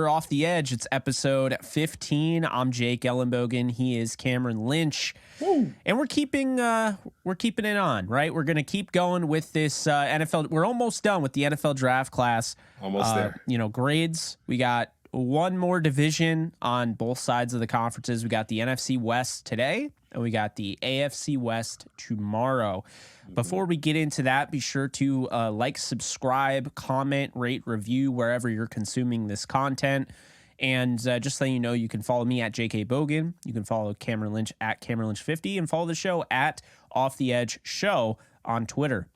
Off the Edge. It's episode 15. I'm Jake Ellenbogen. He is Cameron Lynch. Woo. And we're keeping it on, right? We're going to keep going with this NFL. We're almost done with the NFL draft class. Almost there. Grades. We got one more division on both sides of the conferences. We got the NFC West today, and we got the AFC West tomorrow. Before we get into that, be sure to like, subscribe, comment, rate, review wherever you're consuming this content. And just letting you know, you can follow me at JK Bogan. You can follow Cameron Lynch at Cameron Lynch 50 and follow the show at Off the Edge Show on Twitter.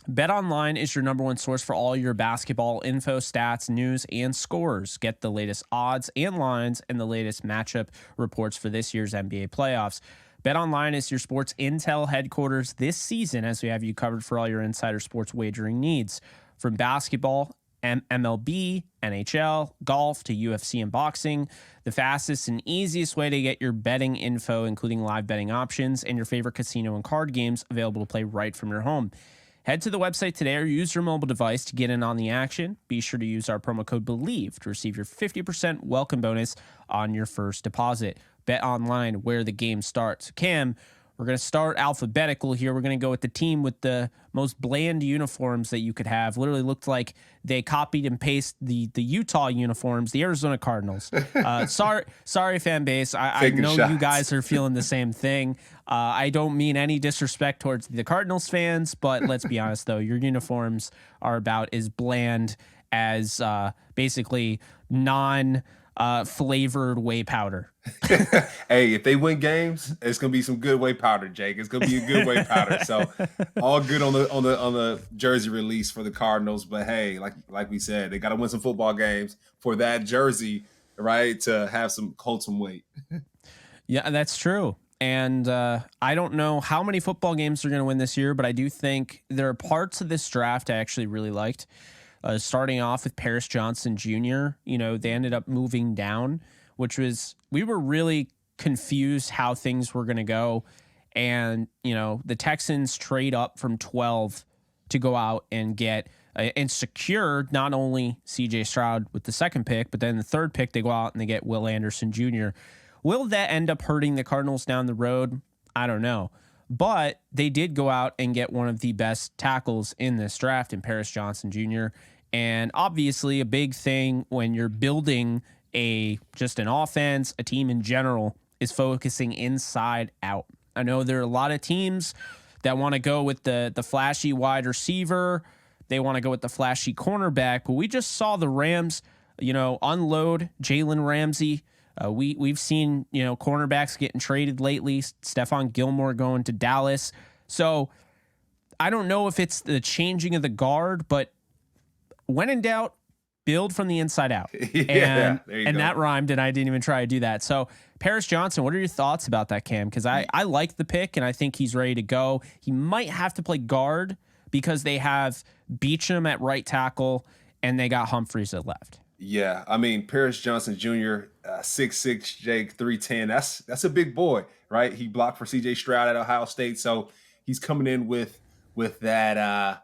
BetOnline is your number one source for all your basketball info, stats, news, and scores. Get the latest odds and lines and the latest matchup reports for this year's NBA playoffs. BetOnline is your sports intel headquarters this season, as we have you covered for all your insider sports wagering needs. From basketball, MLB, NHL, golf, to UFC and boxing, the fastest and easiest way to get your betting info, including live betting options and your favorite casino and card games, available to play right from your home. Head to the website today or use your mobile device to get in on the action. Be sure to use our promo code Bleav to receive your 50% welcome bonus on your first deposit. Bet online, where the game starts. Cam, we're going to start alphabetical here. We're going to go with the team with the most bland uniforms that you could have. Literally looked like they copied and pasted the Utah uniforms, the Arizona Cardinals. Sorry, fan base. I know shots. You guys are feeling the same thing. I don't mean any disrespect towards the Cardinals fans, but let's be honest, though. Your uniforms are about as bland as basically flavored whey powder. Hey, if they win games, it's gonna be some good whey powder, Jake. It's gonna be a good whey powder. So all good on the jersey release for the Cardinals. But hey, like we said, they got to win some football games for that jersey, right, to have some hold some weight. Yeah, that's true. And I don't know how many football games they're going to win this year, but I do think there are parts of this draft I actually really liked. Starting off with Paris Johnson Jr., they ended up moving down, we were really confused how things were going to go. And, the Texans trade up from 12 to go out and get and secure not only CJ Stroud with the second pick, but then the third pick, they go out and they get Will Anderson Jr. Will that end up hurting the Cardinals down the road? I don't know. But they did go out and get one of the best tackles in this draft in Paris Johnson Jr. And obviously a big thing when you're building just an offense, a team in general, is focusing inside out. I know there are a lot of teams that want to go with the flashy wide receiver. They want to go with the flashy cornerback. But we just saw the Rams, unload Jalen Ramsey. We've seen, cornerbacks getting traded lately. Stephon Gilmore going to Dallas. So I don't know if it's the changing of the guard, but when in doubt, build from the inside out. And that rhymed, and I didn't even try to do that. So Paris Johnson, what are your thoughts about that, Cam? Because I like the pick, and I think he's ready to go. He might have to play guard because they have Beachum at right tackle, and they got Humphreys at left. Yeah, I mean, Paris Johnson Jr., 6'6", Jake, 310. That's a big boy, right? He blocked for CJ Stroud at Ohio State, so he's coming in with that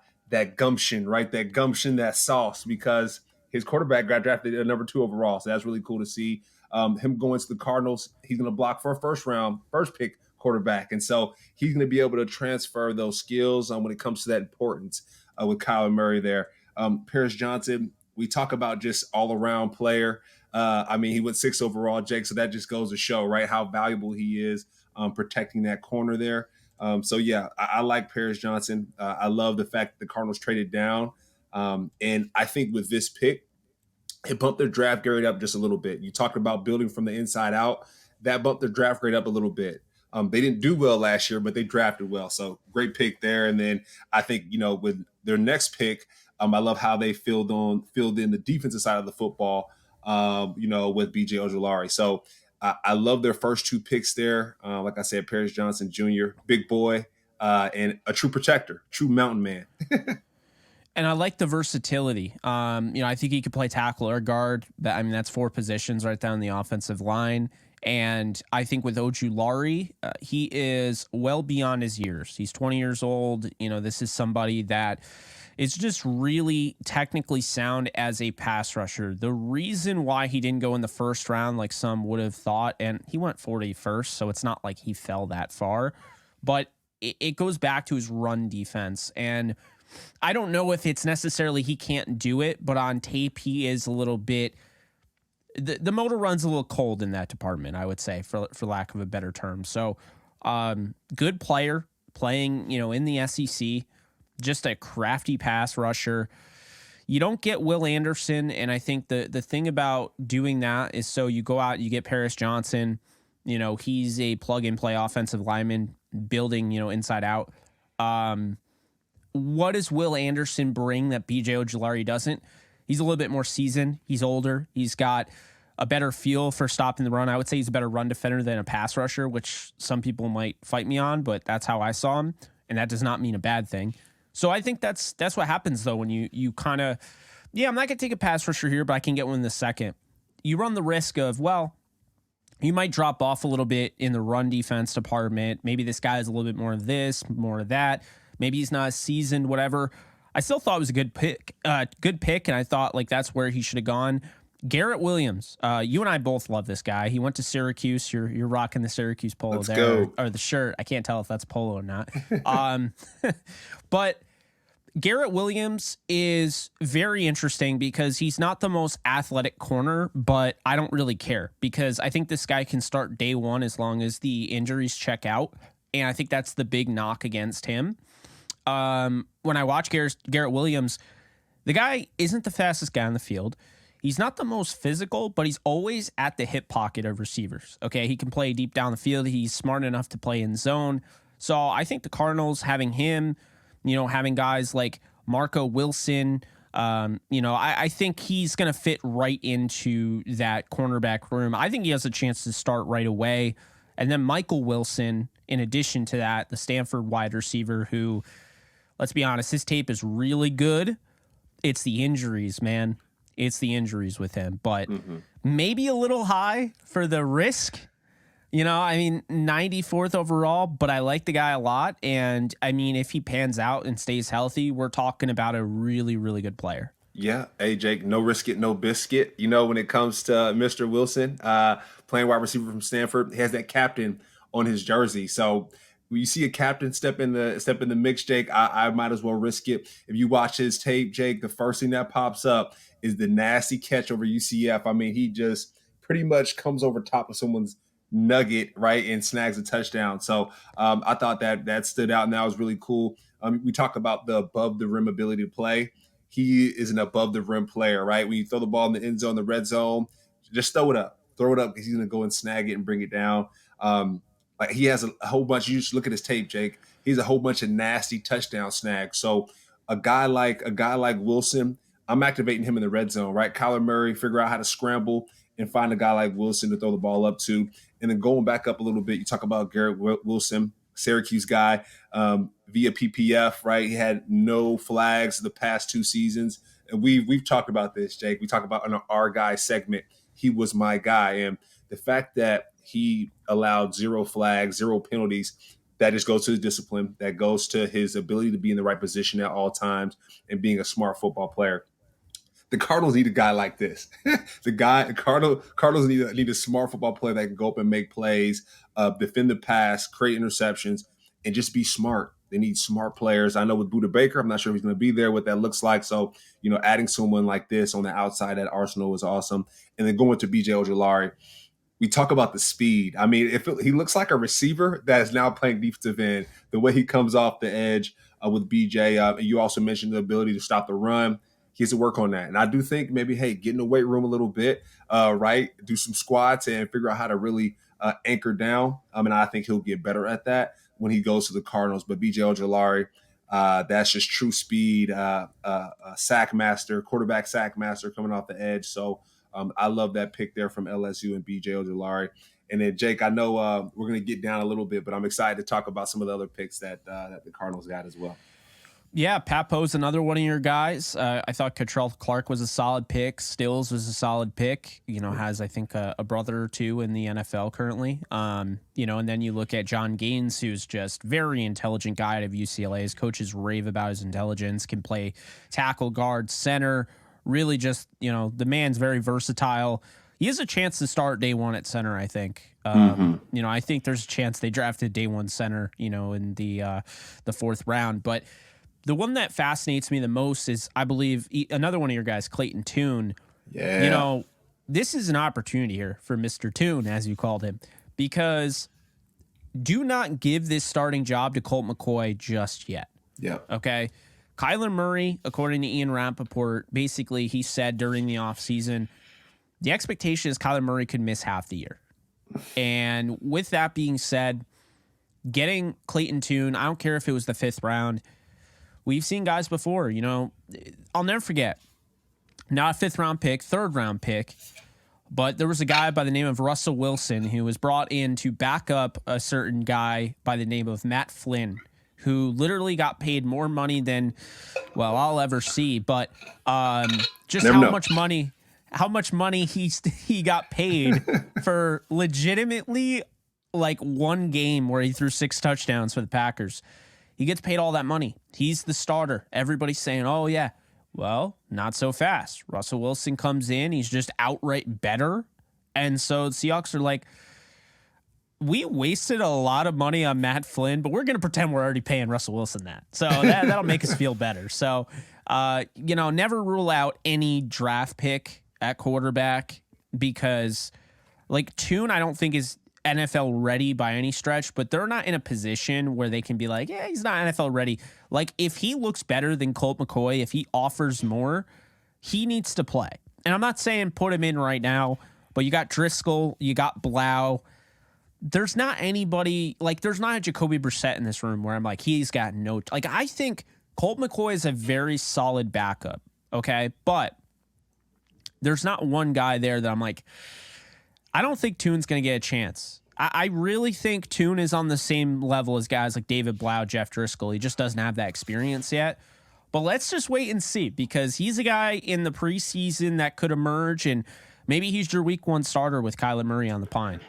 gumption, right? That gumption, that sauce, because his quarterback got drafted at number 2 overall, so that's really cool to see. Him going to the Cardinals, he's going to block for a first pick quarterback, and so he's going to be able to transfer those skills when it comes to that importance with Kyler Murray there. Paris Johnson, we talk about just all-around player. He went 6 overall, Jake, so that just goes to show, right, how valuable he is protecting that corner there. I like Paris Johnson. I love the fact that the Cardinals traded down. And I think with this pick, it bumped their draft grade up just a little bit. You talked about building from the inside out. That bumped their draft grade up a little bit. They didn't do well last year, but they drafted well. So great pick there. And then I think, with their next pick, I love how they filled in the defensive side of the football, with B.J. Ojulari. So I love their first 2 picks there. Like I said, Paris Johnson Jr., big boy, and a true protector, true mountain man. And I like the versatility. I think he could play tackle or guard. That's 4 positions right down the offensive line. And I think with Ojulari, he is well beyond his years. He's 20 years old. This is somebody that is just really technically sound as a pass rusher. The reason why he didn't go in the first round like some would have thought, and he went 41st, so it's not like he fell that far, but it goes back to his run defense. And I don't know if it's necessarily he can't do it, but on tape he is a little bit the motor runs a little cold in that department, I would say, for lack of a better term. So good player playing, in the SEC, just a crafty pass rusher. You don't get Will Anderson, and I think the thing about doing that is so you go out, you get Paris Johnson, he's a plug-and-play offensive lineman building, inside out. What does Will Anderson bring that BJ Ojulari doesn't? He's a little bit more seasoned. He's older. He's got a better feel for stopping the run. I would say he's a better run defender than a pass rusher, which some people might fight me on, but that's how I saw him, and that does not mean a bad thing. So I think that's what happens, though, when you kind of, I'm not going to take a pass rusher here, but I can get one in the second. You run the risk of, you might drop off a little bit in the run defense department. Maybe this guy is a little bit more of this, more of that. Maybe he's not as seasoned, whatever. I still thought it was a good pick, and I thought that's where he should have gone. Garrett Williams, you and I both love this guy. He went to Syracuse. You're rocking the Syracuse polo or the shirt. I can't tell if that's polo or not. But Garrett Williams is very interesting because he's not the most athletic corner, but I don't really care because I think this guy can start day one as long as the injuries check out, and I think that's the big knock against him. When I watch Garrett Williams, the guy isn't the fastest guy on the field. He's not the most physical, but he's always at the hip pocket of receivers. Okay, he can play deep down the field. He's smart enough to play in zone. So I think the Cardinals having him, having guys like Marco Wilson, I think he's going to fit right into that cornerback room. I think he has a chance to start right away. And then Michael Wilson, in addition to that, the Stanford wide receiver who, let's be honest, his tape is really good. It's the injuries, man. It's the injuries with him. But maybe a little high for the risk. 94th overall, but I like the guy a lot. And, if he pans out and stays healthy, we're talking about a really, really good player. Yeah. Hey, Jake, no risk it, no biscuit. When it comes to Mr. Wilson, playing wide receiver from Stanford, he has that captain on his jersey. So when you see a captain step in the mix, Jake, I might as well risk it. If you watch his tape, Jake, the first thing that pops up is the nasty catch over UCF. He just pretty much comes over top of someone's nugget, right, and snags a touchdown. So I thought that stood out, and that was really cool. We talk about the above the rim ability to play. He is an above the rim player, right? When you throw the ball in the end zone, the red zone, just throw it up because he's going to go and snag it and bring it down. He has a whole bunch. You just look at his tape, Jake. He's a whole bunch of nasty touchdown snags. So a guy like Wilson, I'm activating him in the red zone, right? Kyler Murray, figure out how to scramble and find a guy like Wilson to throw the ball up to. And then going back up a little bit, you talk about Garrett Wilson, Syracuse guy, via PPF, right? He had no flags the past 2 seasons. And we've talked about this, Jake. We talked about in our guy segment, he was my guy. And the fact that he allowed 0 flags, 0 penalties, that just goes to his discipline. That goes to his ability to be in the right position at all times and being a smart football player. The Cardinals need a guy like this. Cardinals need a smart football player that can go up and make plays, defend the pass, create interceptions, and just be smart. They need smart players. I know with Budda Baker, I'm not sure if he's going to be there, what that looks like. So, adding someone like this on the outside at Arsenal is awesome. And then going to BJ Ojulari, we talk about the speed. He looks like a receiver that is now playing defensive end, the way he comes off the edge with BJ. You also mentioned the ability to stop the run. He has to work on that. And I do think maybe, get in the weight room a little bit, right? Do some squats and figure out how to really anchor down. I think he'll get better at that when he goes to the Cardinals. But BJ Ojulari, that's just true speed, sack master, quarterback sack master coming off the edge. So I love that pick there from LSU and BJ Ojulari. And then, Jake, I know we're going to get down a little bit, but I'm excited to talk about some of the other picks that the Cardinals got as well. Yeah, Pat Poe's another one of your guys. I thought Cottrell Clark was a solid pick. Stills was a solid pick. Has, I think, a brother or two in the NFL currently. And then you look at John Gaines, who's just very intelligent guy out of UCLA. His coaches rave about his intelligence, can play tackle, guard, center. Really just, the man's very versatile. He has a chance to start day one at center, I think. I think there's a chance they drafted day one center, in the fourth round. But the one that fascinates me the most is, I Bleav, another one of your guys, Clayton Tune. Yeah. This is an opportunity here for Mr. Tune, as you called him, because do not give this starting job to Colt McCoy just yet. Yeah. Okay. Kyler Murray, according to Ian Rappaport, basically he said during the offseason, the expectation is Kyler Murray could miss half the year. And with that being said, getting Clayton Tune, I don't care if it was the fifth round. We've seen guys before, I'll never forget, not a fifth round pick, third round pick, but there was a guy by the name of Russell Wilson who was brought in to back up a certain guy by the name of Matt Flynn, who literally got paid more money than, well, I'll ever see. But just how much money he got paid for legitimately like one game where he threw 6 touchdowns for the Packers. He gets paid all that money. He's the starter. Everybody's saying, oh, yeah. Well, not so fast. Russell Wilson comes in. He's just outright better. And so the Seahawks are like, we wasted a lot of money on Matt Flynn, but we're going to pretend we're already paying Russell Wilson that. So that'll make us feel better. So, never rule out any draft pick at quarterback because, like, Tune, I don't think is NFL ready by any stretch, but they're not in a position where they can be like, yeah, he's not NFL ready. Like, if he looks better than Colt McCoy, if he offers more, he needs to play. And I'm not saying put him in right now, but you got Driscoll, you got Bleav. There's not anybody, like, there's not a Jacoby Brissett in this room where I'm like, he's got no, like, I think Colt McCoy is a very solid backup, okay? But there's not one guy there that I'm like, I don't think Tune's going to get a chance. I really think Tune is on the same level as guys like David Bleav, Jeff Driscoll. He just doesn't have that experience yet. But let's just wait and see because he's a guy in the preseason that could emerge, and maybe he's your week one starter with Kyler Murray on the pine.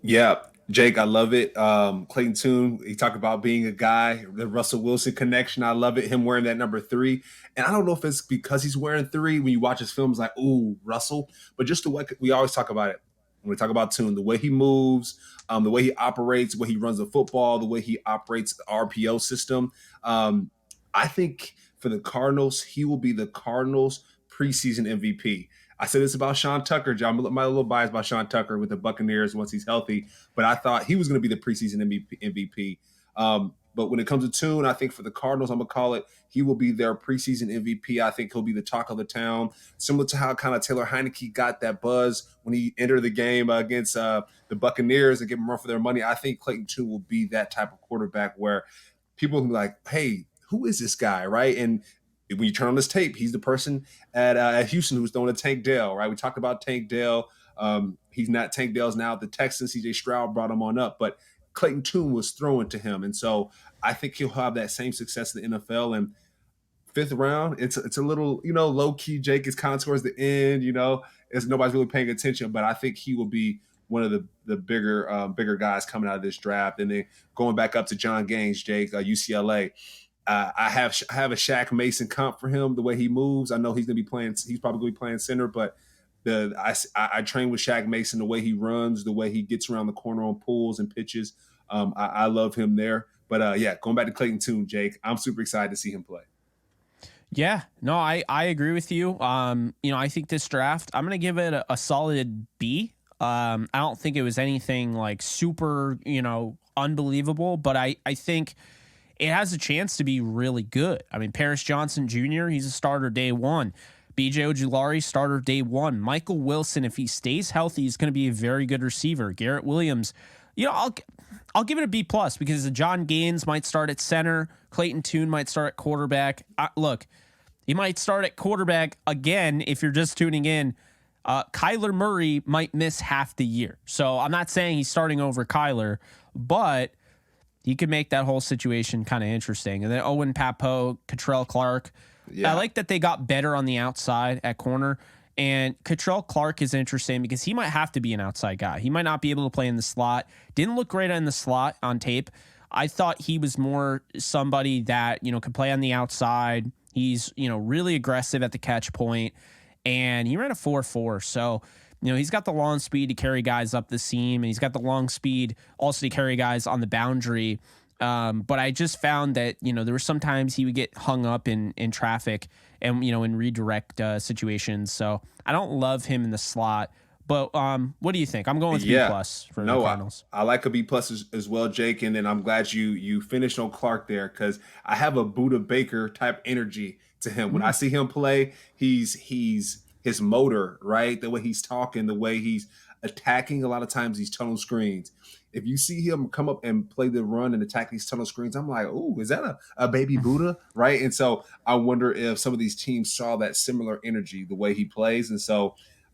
Yeah, Jake, I love it. Clayton Tune, he talked about being a guy, the Russell Wilson connection. I love it, him wearing that number 3. And I don't know if it's because he's wearing 3 when you watch his films like, ooh, Russell. But just the way we always talk about it. When we talk about Tune, the way he moves, the way he operates, the way he runs the football, the way he operates the RPO system. I think for the Cardinals, he will be the Cardinals preseason MVP. I said this about Sean Tucker, John. My little bias about Sean Tucker with the Buccaneers once he's healthy, but I thought he was going to be the preseason MVP. But when it comes to Tune, I think for the Cardinals, I'm going to call it, he will be their preseason MVP. I think he'll be the talk of the town, similar to how kind of Taylor Heineke got that buzz when he entered the game against the Buccaneers and give them run for their money. I think Clayton Tune will be that type of quarterback where people will be like, hey, who is this guy, right? And when you turn on this tape, he's the person at Houston who's throwing a Tank Dell, right? We talked about Tank Dell. He's not Tank Dell's now at the Texans. C.J. Stroud brought him on up, but Clayton Tune was throwing to him. And so I think he'll have that same success in the NFL. And 5th round, it's a little, low-key. Jake is kind of towards the end, as nobody's really paying attention. But I think he will be one of the bigger guys coming out of this draft. And then going back up to John Gaines, Jake, UCLA. I have a Shaq Mason comp for him, the way he moves. I know he's going to be playing. He's probably going to be playing center, but I train with Shaq Mason, the way he runs, the way he gets around the corner on pulls and pitches. I love him there. But, going back to Clayton Tune, Jake, I'm super excited to see him play. Yeah, no, I agree with you. I think this draft, I'm going to give it a solid B. I don't think it was anything like super, unbelievable, but I think it has a chance to be really good. I mean, Paris Johnson Jr., he's a starter day one. B.J. Ojulari, starter day one. Michael Wilson, if he stays healthy, he's going to be a very good receiver. Garrett Williams, I'll give it a B+ because John Gaines might start at center. Clayton Tune might start at quarterback. Look, he might start at quarterback again if you're just tuning in. Kyler Murray might miss half the year. So I'm not saying he's starting over Kyler, but he could make that whole situation kind of interesting. And then Owen Papo, Cottrell Clark. Yeah. I like that they got better on the outside at corner. And Cottrell Clark is interesting because he might have to be an outside guy. He might not be able to play in the slot. Didn't look great in the slot on tape. I thought he was more somebody that, could play on the outside. He's, really aggressive at the catch point, and he ran a 4.4. So, he's got the long speed to carry guys up the seam, and he's got the long speed also to carry guys on the boundary. But I just found that, there were sometimes he would get hung up in traffic and, in redirect situations. So I don't love him in the slot. But what do you think? I'm going with B+ for the Cardinals. I like a B+ as well, Jake. And then I'm glad you finished on Clark there, because I have a Buda Baker type energy to him. When I see him play, he's his motor, right? The way he's talking, the way he's attacking. A lot of times these tunnel screens. If you see him come up and play the run and attack these tunnel screens, I'm like, oh, is that a baby Buddha, right? And so I wonder if some of these teams saw that similar energy, the way he plays. And so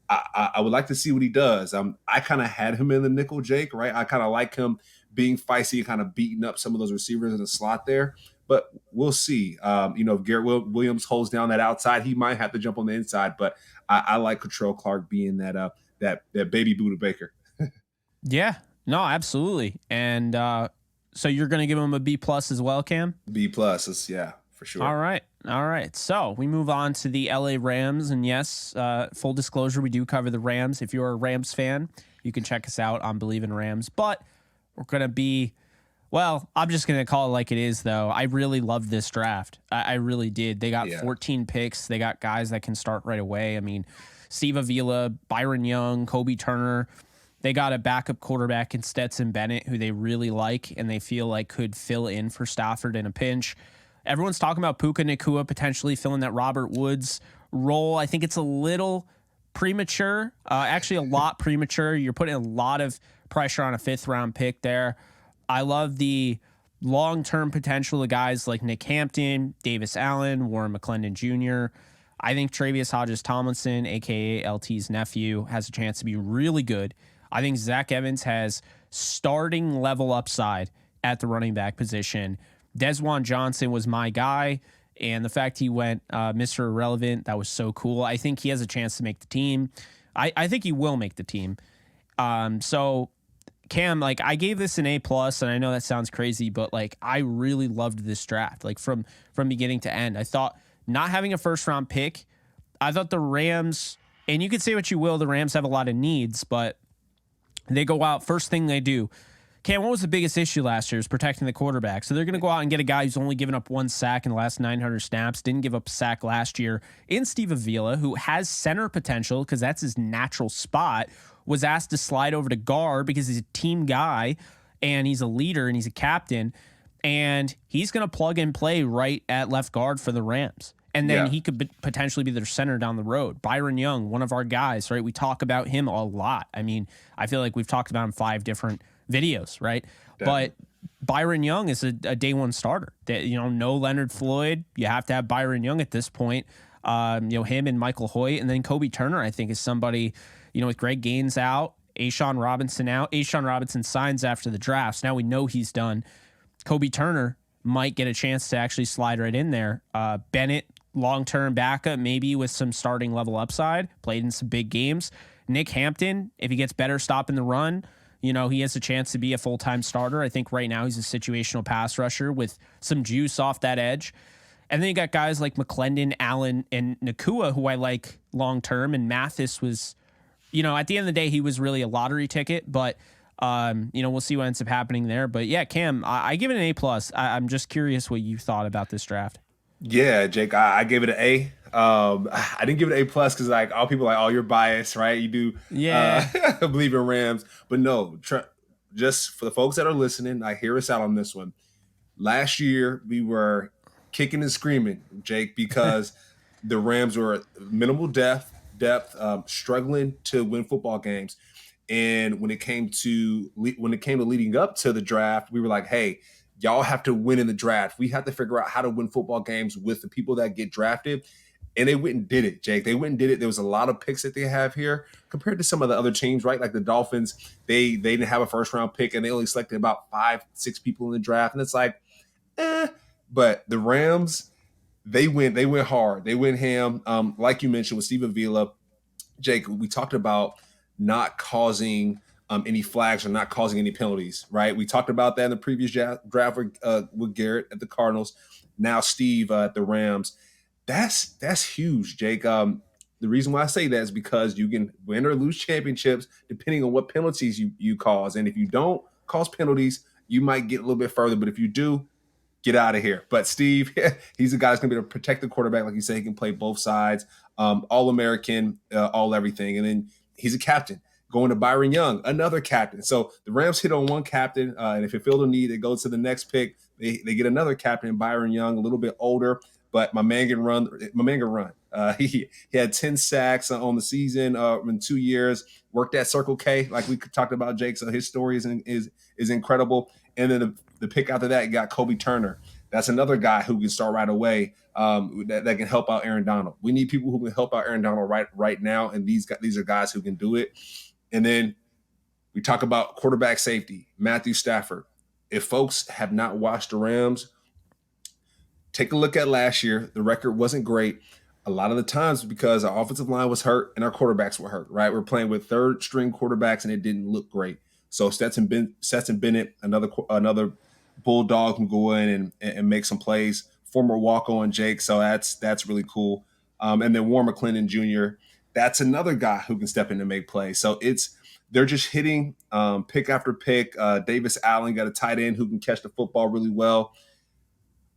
I would like to see what he does. I kind of had him in the nickel, Jake, right? I kind of like him being feisty, kind of beating up some of those receivers in the slot there. But we'll see. If Garrett Williams holds down that outside, he might have to jump on the inside. But I like Cottrell Clark being that baby Buda Baker. Yeah. No, absolutely. And so you're going to give him a B+ as well, Cam? B+, yeah, for sure. All right. So we move on to the LA Rams. And yes, full disclosure, we do cover the Rams. If you're a Rams fan, you can check us out on Bleav in Rams. But we're going to be, I'm just going to call it like it is, though. I really loved this draft. I really did. They got 14 picks. They got guys that can start right away. I mean, Steve Avila, Byron Young, Kobe Turner. They got a backup quarterback in Stetson Bennett, who they really like and they feel like could fill in for Stafford in a pinch. Everyone's talking about Puka Nacua potentially filling that Robert Woods role. I think it's a little premature, actually a lot premature. You're putting a lot of pressure on a 5th-round pick there. I love the long-term potential of guys like Nick Hampton, Davis Allen, Warren McClendon Jr. I think Travius Hodges-Tomlinson, a.k.a. LT's nephew, has a chance to be really good. I think Zach Evans has starting level upside at the running back position. Desjuan Johnson was my guy, and the fact he went Mr. Irrelevant, that was so cool. I think he has a chance to make the team. I think he will make the team. So, Cam, I gave this an A+, and I know that sounds crazy, but I really loved this draft, from beginning to end. I thought not having a 1st-round pick, I thought the Rams, and you could say what you will, the Rams have a lot of needs, but they go out, first thing they do. Cam, what was the biggest issue last year? Is protecting the quarterback. So they're going to go out and get a guy who's only given up 1 sack in the last 900 snaps, didn't give up a sack last year, in Steve Avila, who has center potential because that's his natural spot, was asked to slide over to guard because he's a team guy and he's a leader and he's a captain, and he's going to plug and play right at left guard for the Rams. And then he could potentially be their center down the road. Byron Young, one of our guys, right? We talk about him a lot. I mean, I feel like we've talked about him 5 different videos, right? Definitely. But Byron Young is a day one starter. No Leonard Floyd. You have to have Byron Young at this point. Him and Michael Hoyt. And then Kobe Turner, I think, is somebody, with Greg Gaines out, A'Shawn Robinson out. A'Shawn Robinson signs after the draft. So now we know he's done. Kobe Turner might get a chance to actually slide right in there. Bennett, long-term backup, maybe with some starting level upside, played in some big games. Nick Hampton, if he gets better stopping the run, he has a chance to be a full-time starter. I think right now he's a situational pass rusher with some juice off that edge. And then you got guys like McClendon, Allen, and Nacua, who I like long-term. And Mathis was, at the end of the day, he was really a lottery ticket. But, we'll see what ends up happening there. But, yeah, Cam, I give it an A+. I'm just curious what you thought about this draft. Yeah, Jake, I gave it an A. I didn't give it an A+ because all people are like, oh, you're biased, right? You do Bleav in Rams. But no, just for the folks that are listening, hear us out on this one. Last year, we were kicking and screaming, Jake, because the Rams were minimal depth, struggling to win football games. And when it came to leading up to the draft, we were like, hey, y'all have to win in the draft. We have to figure out how to win football games with the people that get drafted. And they went and did it, Jake. They went and did it. There was a lot of picks that they have here compared to some of the other teams, right? Like the Dolphins, they didn't have a first round pick and they only selected about 5-6 people in the draft. And it's like, eh. But the Rams, they went hard. They went ham. Like you mentioned with Steve Avila, Jake, we talked about not causing any flags or not causing any penalties, right? We talked about that in the previous draft with Garrett at the Cardinals. Now Steve at the Rams. That's huge, Jake. The reason why I say that is because you can win or lose championships depending on what penalties you cause. And if you don't cause penalties, you might get a little bit further. But if you do, get out of here. But Steve, he's the guy that's going to be able to protect the quarterback. Like you say, he can play both sides, all-American, all everything. And then he's a captain. Going to Byron Young, another captain. So the Rams hit on one captain, and if it feel the need, it goes to the next pick. They get another captain, Byron Young, a little bit older, but my man can run. He had 10 sacks on the season in 2 years. Worked at Circle K, like we talked about, Jake. So his story is incredible. And then the pick after that, you got Kobe Turner. That's another guy who can start right away. That can help out Aaron Donald. We need people who can help out Aaron Donald right now, and these are guys who can do it. And then we talk about quarterback safety, Matthew Stafford. If folks have not watched the Rams, take a look at last year. The record wasn't great. A lot of the times because our offensive line was hurt and our quarterbacks were hurt, right? We're playing with third string quarterbacks and it didn't look great. So Stetson Bennett, another Bulldog, can go in and make some plays. Former walk-on Jake, so that's really cool. And then Warren McClendon Jr., that's another guy who can step in and make plays. So they're just hitting pick after pick. Davis Allen got a tight end who can catch the football really well.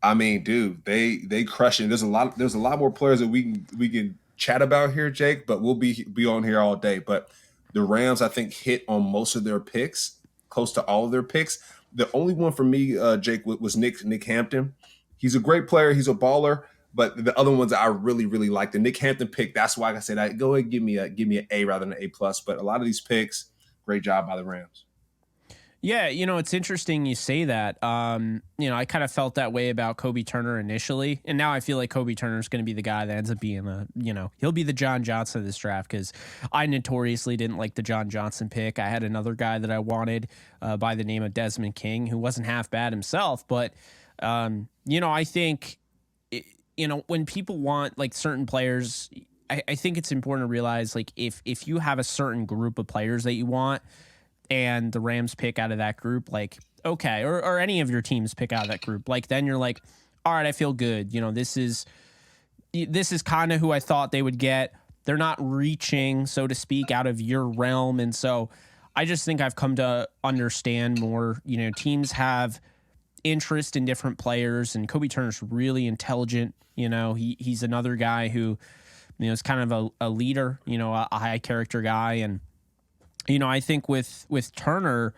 I mean, dude, they crushing. There's a lot more players that we can chat about here, Jake, but we'll be on here all day. But the Rams, I think, hit on most of their picks, close to all of their picks. The only one for me, Jake, was Nick Hampton. He's a great player. He's a baller. But the other ones I really, really like. The Nick Hampton pick, that's why I said, go ahead and give me an A rather than an A+. But a lot of these picks, great job by the Rams. Yeah, it's interesting you say that. I kind of felt that way about Kobe Turner initially, and now I feel like Kobe Turner is going to be the guy that ends up being he'll be the John Johnson of this draft, because I notoriously didn't like the John Johnson pick. I had another guy that I wanted by the name of Desmond King, who wasn't half bad himself, but I think when people want like certain players, I think it's important to realize, like, if you have a certain group of players that you want and the Rams pick out of that group, like, okay, or any of your teams pick out of that group, like, then you're like, all right, I feel good. This is kind of who I thought they would get. They're not reaching, so to speak, out of your realm. And so I just think I've come to understand more, teams have interest in different players, and Kobe Turner's really intelligent. He's another guy who, is kind of a leader, a high character guy. And, I think with Turner,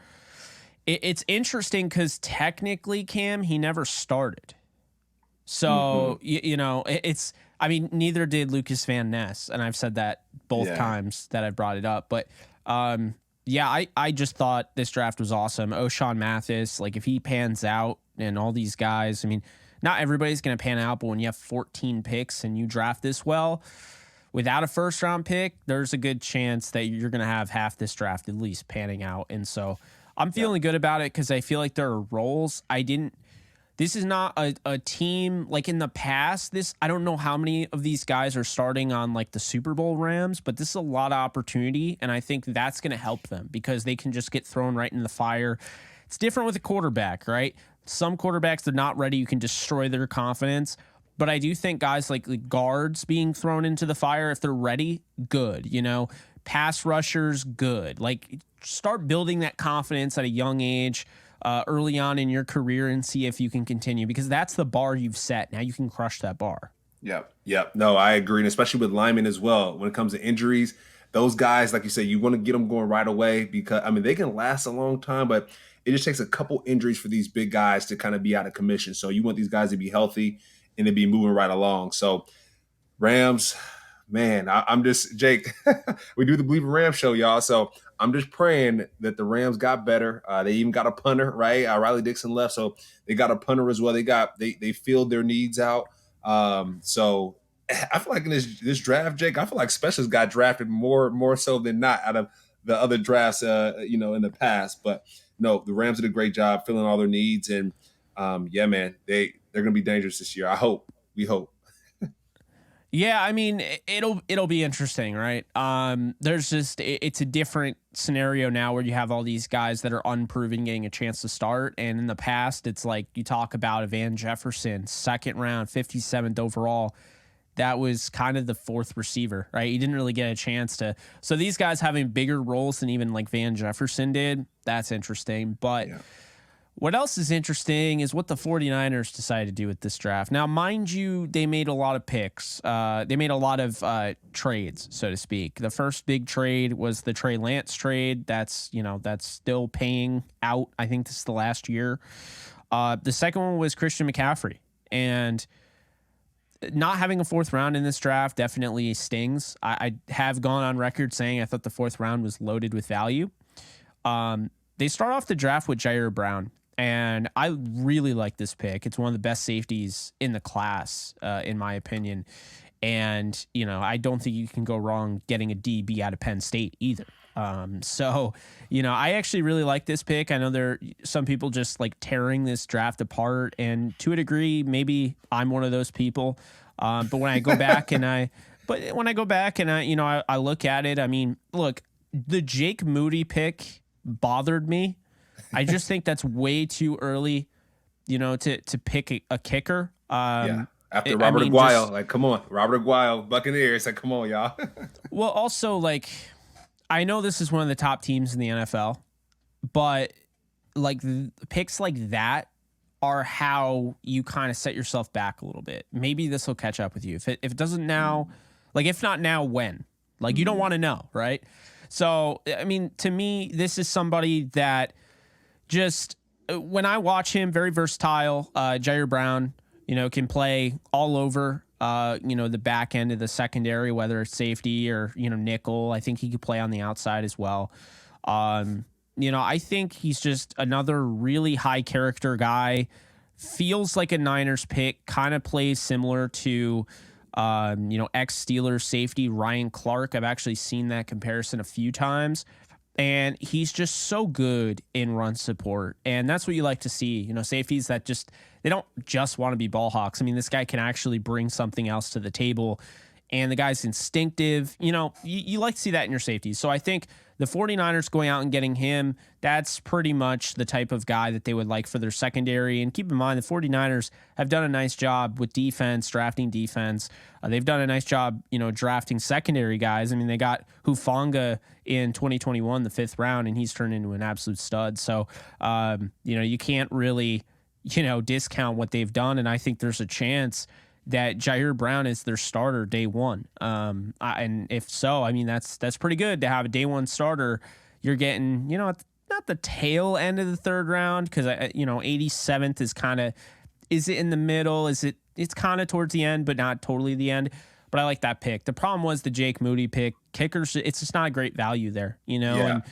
it's interesting because technically, Cam, he never started. So, neither did Lucas Van Ness. And I've said that both times that I've brought it up. But, I just thought this draft was awesome. O'Shawn Mathis, like, if he pans out, and all these guys, not everybody's going to pan out, but when you have 14 picks and you draft this well, without a first round pick, there's a good chance that you're going to have half this draft at least panning out. And so I'm feeling good about it because I feel like there are roles. This is not a team like in the past. I don't know how many of these guys are starting on like the Super Bowl Rams, but this is a lot of opportunity. And I think that's going to help them because they can just get thrown right in the fire. It's different with a quarterback, right? Some quarterbacks, they're not ready. You can destroy their confidence. But I do think guys like the guards being thrown into the fire, if they're ready, good. Pass rushers, good. Like, start building that confidence at a young age, early on in your career, and see if you can continue, because that's the bar you've set. Now you can crush that bar. Yep. No, I agree. And especially with linemen as well. When it comes to injuries, those guys, like you said, you want to get them going right away because, they can last a long time, but it just takes a couple injuries for these big guys to kind of be out of commission. So you want these guys to be healthy and to be moving right along. So Rams, man, I'm just, Jake, we do the Bleav in Rams show, y'all. So I'm just praying that the Rams got better. They even got a punter, right? Riley Dixon left, so they got a punter as well. They filled their needs out. So I feel like in this draft, Jake, I feel like specialists got drafted more so than not out of the other drafts, in the past. But no, the Rams did a great job filling all their needs, and yeah, man, they're gonna be dangerous this year. I hope. We hope. Yeah, I mean, it'll be interesting, right? There's just it's a different scenario now where you have all these guys that are unproven getting a chance to start, and in the past, it's like you talk about a Van Jefferson, second round, 57th overall. That was kind of the fourth receiver, right? He didn't really get a chance to. So these guys having bigger roles than even like Van Jefferson did, that's interesting. But Yeah. what else is interesting is what the 49ers decided to do with this draft. Now, mind you, they made a lot of picks. They made a lot of trades, so to speak. The first big trade was the Trey Lance trade. That's still paying out. I think this is the last year. The second one was Christian McCaffrey. And not having a fourth round in this draft definitely stings. I have gone on record saying I thought the fourth round was loaded with value. They start off the draft with Jair Brown, and I really like this pick. It's one of the best safeties in the class, in my opinion. And, I don't think you can go wrong getting a DB out of Penn State either. I actually really like this pick. I know there are some people just like tearing this draft apart, and to a degree, maybe I'm one of those people. But when I go back and I look at it, I mean, look, the Jake Moody pick bothered me. I just think that's way too early, to pick a kicker. Yeah. After Robert Aguayo, come on, Robert Aguayo, Buccaneers, come on, y'all. Well, also, I know this is one of the top teams in the NFL, but picks like that are how you kind of set yourself back a little bit. Maybe this will catch up with you. If it doesn't now, if not now, when? You don't want to know, right? So, I mean, to me, this is somebody that just, when I watch him, very versatile. Jair Brown, can play all over. The back end of the secondary, whether it's safety or, nickel. I think he could play on the outside as well. I think he's just another really high character guy. Feels like a Niners pick, kind of plays similar to, ex-Steelers safety Ryan Clark. I've actually seen that comparison a few times. And he's just so good in run support. And that's what you like to see. Safeties that they don't just want to be ball hawks. I mean, this guy can actually bring something else to the table. And the guy's instinctive. You like to see that in your safeties. So I think the 49ers going out and getting him, that's pretty much the type of guy that they would like for their secondary. And keep in mind, the 49ers have done a nice job with defense, drafting defense. They've done a nice job, drafting secondary guys. I mean, they got Hufanga in 2021, the 5th round, and he's turned into an absolute stud. So, you can't really, discount what they've done. And I think there's a chance that Jair Brown is their starter day one. And if so, I mean, that's pretty good to have a day one starter. You're getting, not the tail end of the 3rd round, because 87th is it in the middle? It's kind of towards the end, but not totally the end. But I like that pick. The problem was the Jake Moody pick. Kickers, it's just not a great value there, Yeah. And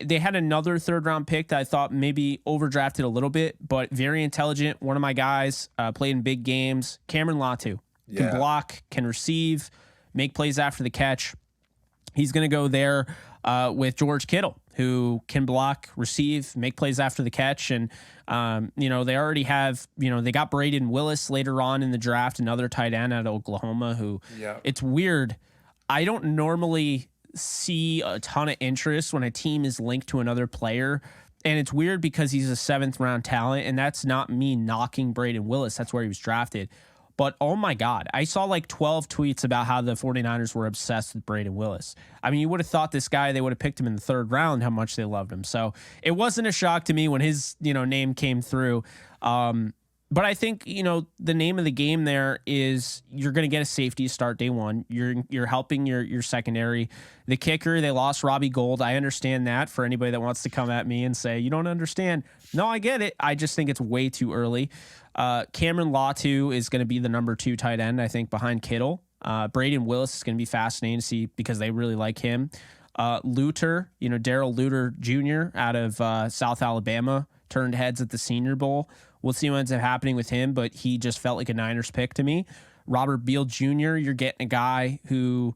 they had another 3rd round pick that I thought maybe overdrafted a little bit, but very intelligent. One of my guys, played in big games. Cameron Latu can block, can receive, make plays after the catch. He's going to go there with George Kittle, who can block, receive, make plays after the catch. And, they already have, they got Braden Willis later on in the draft, another tight end out of Oklahoma, who it's weird. I don't normally see a ton of interest when a team is linked to another player. And it's weird because he's a 7th round talent. And that's not me knocking Braden Willis. That's where he was drafted. But, oh, my God, I saw 12 tweets about how the 49ers were obsessed with Braden Willis. I mean, you would have thought this guy, they would have picked him in the 3rd round, how much they loved him. So it wasn't a shock to me when his, name came through. But I think, the name of the game there is you're going to get a safety start day one. You're helping your secondary. The kicker, they lost Robbie Gould. I understand that, for anybody that wants to come at me and say, you don't understand. No, I get it. I just think it's way too early. Cameron Latu is going to be the number 2 tight end, I think, behind Kittle. Braden Willis is going to be fascinating to see because they really like him. Luter, Darrell Luter Jr. out of South Alabama, turned heads at the Senior Bowl. We'll see what ends up happening with him, but he just felt like a Niners pick to me. Robert Beal Jr., you're getting a guy who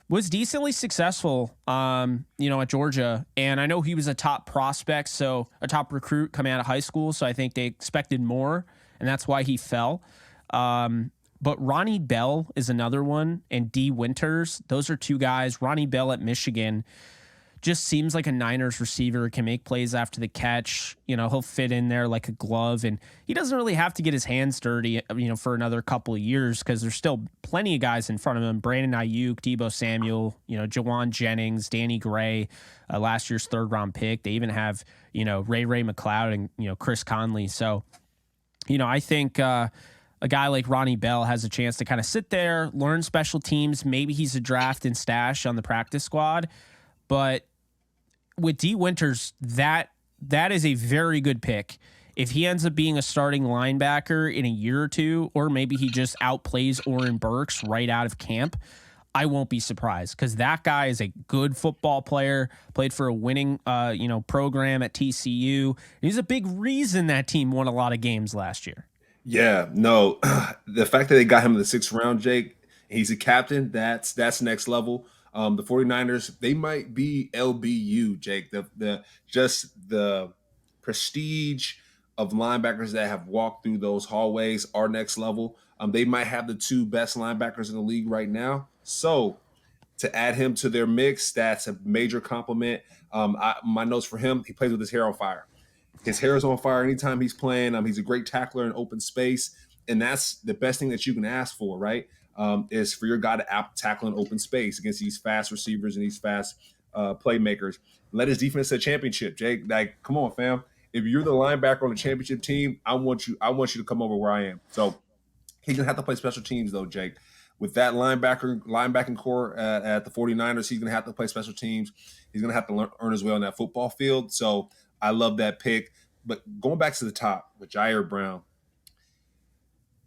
was decently successful, at Georgia. And I know he was a top prospect, so a top recruit coming out of high school. So I think they expected more, and that's why he fell. But Ronnie Bell is another one, and D. Winters. Those are two guys. Ronnie Bell at Michigan just seems like a Niners receiver, can make plays after the catch. He'll fit in there like a glove, and he doesn't really have to get his hands dirty, for another couple of years, because there's still plenty of guys in front of him. Brandon Ayuk, Deebo Samuel, Jawan Jennings, Danny Gray, last year's 3rd-round pick. They even have, Ray McLeod and, Chris Conley. So, I think a guy like Ronnie Bell has a chance to kind of sit there, learn special teams. Maybe he's a draft and stash on the practice squad. But with D. Winters, that is a very good pick. If he ends up being a starting linebacker in a year or two, or maybe he just outplays Oren Burks right out of camp, I won't be surprised, because that guy is a good football player, played for a winning program at TCU. He's a big reason that team won a lot of games last year. Yeah, no, the fact that they got him in the 6th round, Jake, he's a captain, that's next level. The 49ers, they might be LBU, Jake. The prestige of linebackers that have walked through those hallways are next level. They might have the 2 best linebackers in the league right now. So to add him to their mix, that's a major compliment. My notes for him: he plays with his hair on fire. His hair is on fire anytime he's playing. He's a great tackler in open space, and that's the best thing that you can ask for, right? Is for your guy to tackle in open space against these fast receivers and these fast playmakers. Let his defense a championship, Jake. Like, come on, fam. If you're the linebacker on the championship team, I want you to come over where I am. So he's gonna have to play special teams, though, Jake. With that linebacking core at the 49ers, he's gonna have to play special teams. He's gonna have to earn his way on that football field. So I love that pick. But going back to the top with Jair Brown,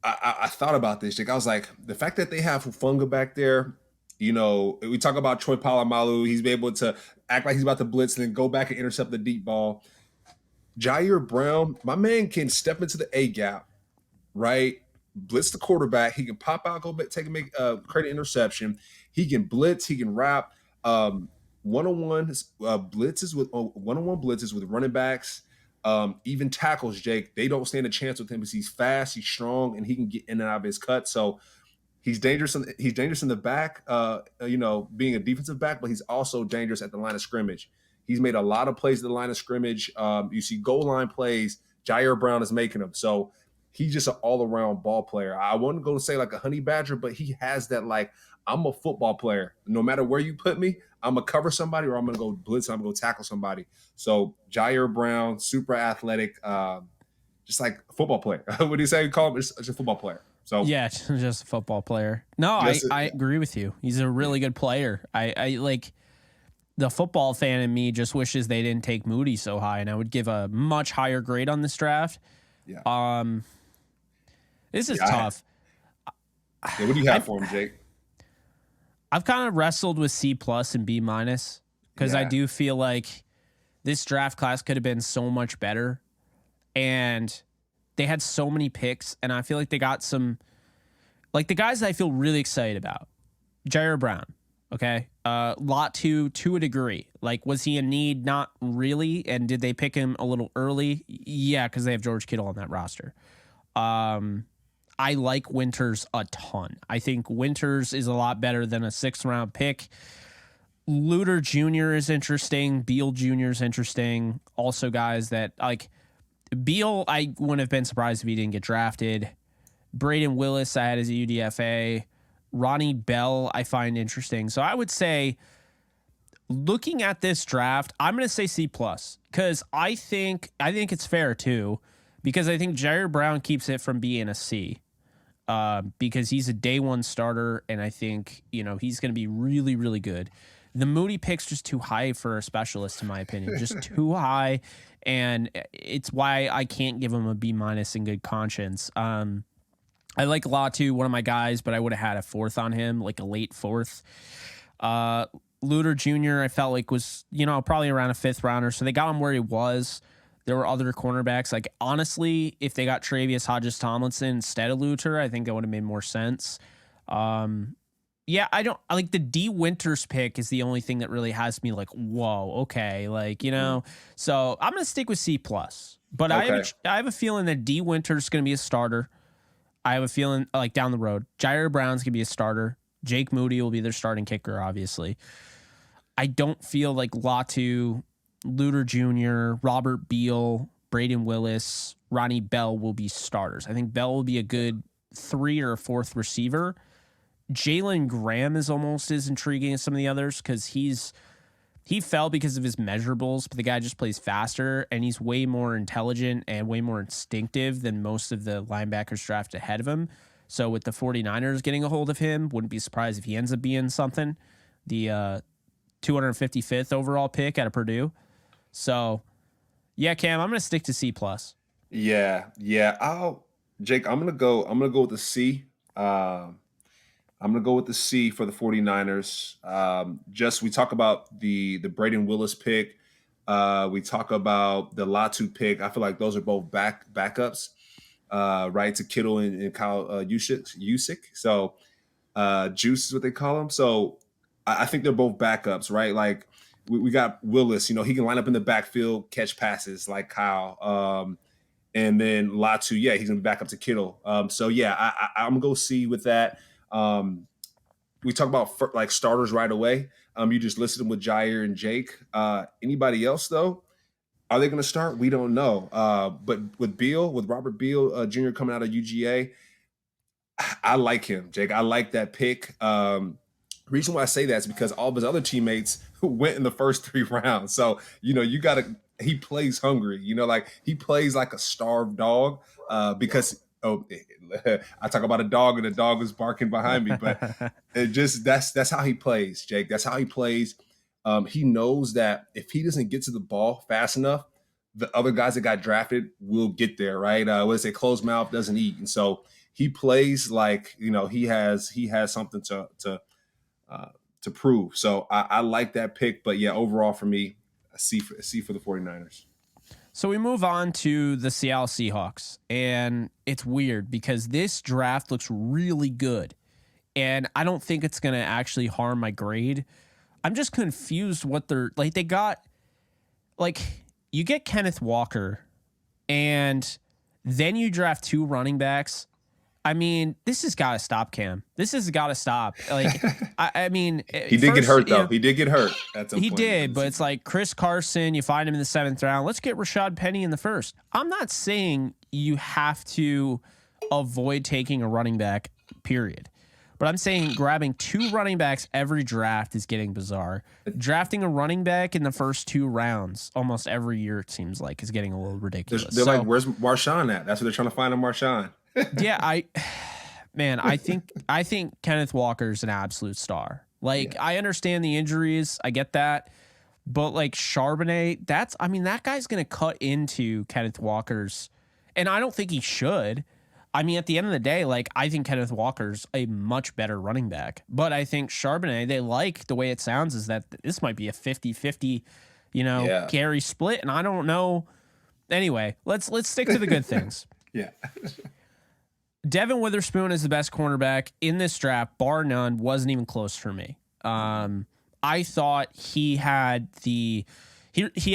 I thought about this, Jake. I was like, the fact that they have Hufanga back there, we talk about Troy Polamalu. He's been able to act like he's about to blitz and then go back and intercept the deep ball. Jair Brown, my man, can step into the A gap, right? Blitz the quarterback. He can pop out, create an interception. He can blitz. He can wrap. One-on-one blitzes with running backs. Even tackles, Jake, they don't stand a chance with him because he's fast, he's strong, and he can get in and out of his cut. So he's dangerous. He's dangerous in the back, being a defensive back, but he's also dangerous at the line of scrimmage. He's made a lot of plays at the line of scrimmage. You see goal line plays, Jair Brown is making them. So he's just an all-around ball player. I wouldn't go to say like a honey badger, but he has that, like, I'm a football player. No matter where you put me, I'm going to cover somebody or I'm going to go blitz. I'm going to go tackle somebody. So Jair Brown, super athletic, just like a football player. What do you say? You call him just a football player. So yeah, just a football player. No, I agree with you. He's a really good player. I like, the football fan in me just wishes they didn't take Moody so high, and I would give a much higher grade on this draft. Yeah. This is tough. Yeah, what do you have for him, Jake? I've kind of wrestled with C+ and B- because I do feel like this draft class could have been so much better, and they had so many picks, and I feel like they got some, like, the guys that I feel really excited about. Jair Brown, okay? Latu to a degree. Like, was he in need? Not really. And did they pick him a little early? Yeah, because they have George Kittle on that roster. I like Winters a ton. I think Winters is a lot better than a 6th round pick. Luter Jr. is interesting. Beal Jr. is interesting. Also guys that, like, Beal, I wouldn't have been surprised if he didn't get drafted. Braden Willis, I had as a UDFA. Ronnie Bell, I find interesting. So I would say, looking at this draft, I'm going to say C+, because I think it's fair too, because I think Jair Brown keeps it from being a C. Because he's a day one starter, and I think, he's going to be really, really good. The Moody pick's just too high for a specialist, in my opinion, just too high, and it's why I can't give him a B- in good conscience. I like Latu, one of my guys, but I would have had a 4th on him, like a late 4th. Luter Jr., I felt like was, probably around a 5th rounder, so they got him where he was. There were other cornerbacks. Like, honestly, if they got Travius Hodges-Tomlinson instead of Luter, I think that would have made more sense. Yeah, I like the D Winters pick is the only thing that really has me like, whoa, okay. Like, so I'm going to stick with C+. But I have a feeling that D Winters is going to be a starter. I have a feeling like down the road, Jair Brown's going to be a starter. Jake Moody will be their starting kicker, obviously. I don't feel like Latu, Luter Jr., Robert Beal, Braden Willis, Ronnie Bell will be starters. I think Bell will be a good 3 or 4th receiver. Jalen Graham is almost as intriguing as some of the others because he fell because of his measurables, but the guy just plays faster and he's way more intelligent and way more instinctive than most of the linebackers drafted ahead of him. So with the 49ers getting a hold of him, wouldn't be surprised if he ends up being something. The 255th overall pick out of Purdue. So yeah, Cam, I'm going to stick to C+. Yeah. Jake, I'm going to go with the C. I'm going to go with the C for the 49ers. We talk about the Braden Willis pick. We talk about the Latu pick. I feel like those are both backups, right, to Kittle and Kyle Juszczyk. So Juice is what they call him. So I think they're both backups, right? Like we got Willis, he can line up in the backfield, catch passes like Kyle. And then Latu, yeah, he's going to be back up to Kittle. So, yeah, I'm going to go C with that. We talk about like starters right away. You just listed them with Jair and Jake. Anybody else though? Are they going to start? We don't know. But with Robert Beal Jr. coming out of UGA, I like him, Jake. I like that pick. Reason why I say that is because all of his other teammates went in the first 3 rounds. So he plays hungry. Like he plays like a starved dog because. I talk about a dog and the dog is barking behind me, but that's how he plays, Jake. That's how he plays. He knows that if he doesn't get to the ball fast enough, the other guys that got drafted will get there, right? What is it? Closed mouth doesn't eat, and so he plays like he has something to prove. So I like that pick, but yeah, overall for me, a C for the 49ers. So we move on to the Seattle Seahawks, and it's weird because this draft looks really good, and I don't think it's going to actually harm my grade. I'm just confused what they're like. They got like you get Kenneth Walker, and then you draft 2 running backs. I mean, this has got to stop, Cam. This has got to stop. Like, I mean, he did get hurt though. He did get hurt at some point. He did, but it's like Chris Carson. You find him in the 7th round. Let's get Rashad Penny in the 1st. I'm not saying you have to avoid taking a running back, period. But I'm saying grabbing 2 running backs every draft is getting bizarre. Drafting a running back in the first 2 rounds almost every year, it seems like, is getting a little ridiculous. They're like, where's Marshawn at? That's what they're trying to find on Marshawn. Yeah, I think Kenneth Walker's an absolute star. Like, yeah. I understand the injuries, I get that, but like Charbonnet, that guy's gonna cut into Kenneth Walker's, and I don't think he should. I mean, at the end of the day, like, I think Kenneth Walker's a much better running back, but I think Charbonnet, they like the way it sounds is that this might be a 50-50, carry split, and I don't know. Anyway, let's stick to the good things. Yeah. Devin Witherspoon is the best cornerback in this draft, bar none. Wasn't even close for me. I thought he had he